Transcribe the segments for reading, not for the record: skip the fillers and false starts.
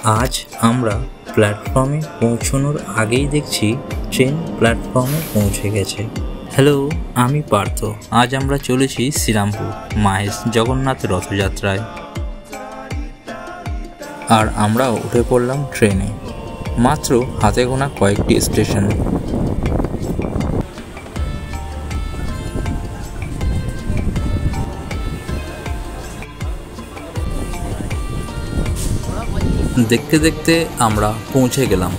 আজ আমরা প্ল্যাটফর্মে পৌঁছানোর আগেই দেখছি ট্রেন প্ল্যাটফর্মে পৌঁছে গেছে। হ্যালো, আমি পার্থ। আজ আমরা চলেছি শ্রীরামপুর মাহেশ জগন্নাথ রথযাত্রায়। আর আমরাও উঠে পড়লাম ট্রেনে। মাত্র হাতে গোনা কয়েকটি স্টেশন। দেখতে দেখতে আমরা পৌঁছে গেলাম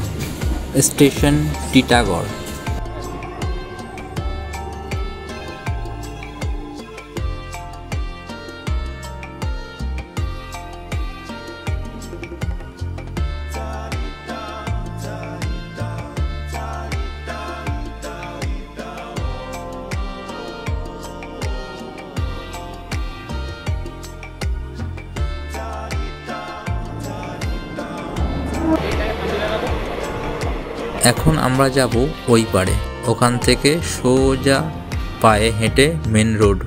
স্টেশন টিটাগড়। এখন আমরা যাব ওই পারে, ওখান থেকে সোজা পায়ে হেঁটে মেন রোড।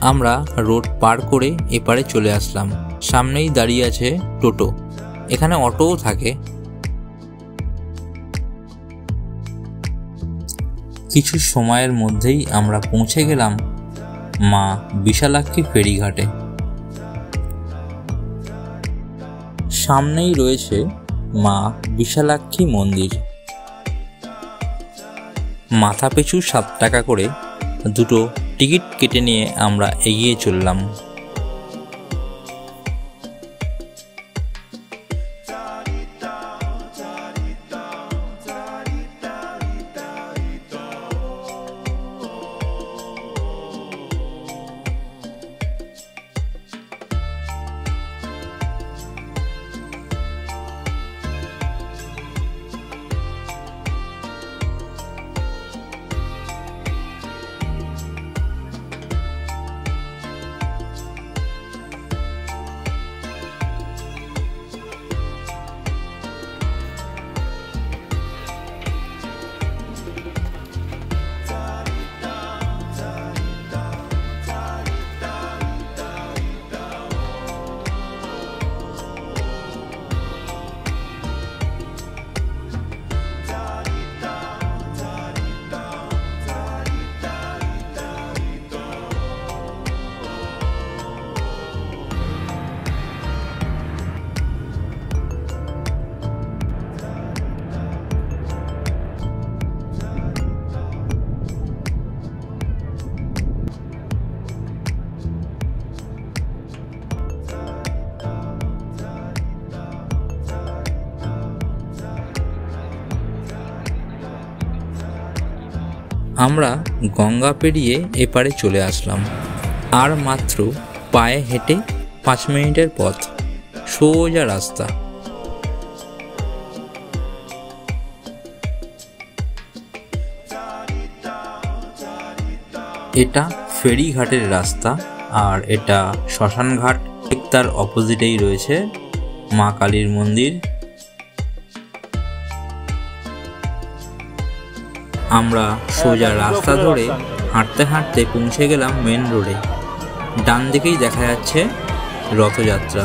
আমরা রোড পার করে এপারে চলে আসলাম। সামনেই দাঁড়িয়ে আছে টোটো, এখানে অটোও থাকে। কিছু সময়ের মধ্যেই আমরা পৌঁছে গেলাম মা বিশালাক্ষী ফেরিঘাটে। সামনেই রয়েছে মা বিশালাক্ষী মন্দির। মাথা পিছু 7 টাকা করে দুটো টিকিট কেটে নিয়ে আমরা এগিয়ে চললাম। আমরা গঙ্গা পেরিয়ে এপারে চলে আসলাম। আর মাত্র পায়ে হেঁটে 5 মিনিটের পথ, সোজা রাস্তা। এটা ফেরিঘাটের রাস্তা, আর এটা শ্মশান ঘাট। ঠিক তার অপোজিটেই রয়েছে মা কালীর মন্দির। আমরা সোজা রাস্তা ধরে হাঁটতে হাঁটতে পৌঁছে গেলাম মেন রোডে। ডান দিকেই দেখা যাচ্ছে রথযাত্রা।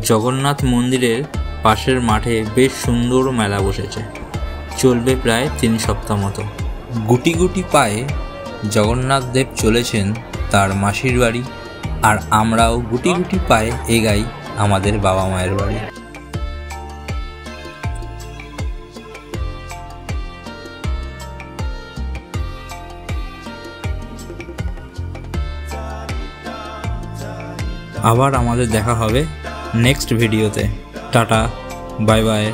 জগন্নাথ মন্দিরের পাশের মাঠে বেশ সুন্দর মেলা বসেছে, চলবে প্রায় 3 সপ্তাহ মতো। গুটি গুটি পায়ে জগন্নাথ দেব চলেছেন তার মাসির বাড়ি, আর আমরাও গুটি গুটি পায়ে এগাই আমাদের বাবা মায়ের বাড়ি। আবার আমাদের দেখা হবে নেক্সট ভিডিওতে। Tata, bye bye.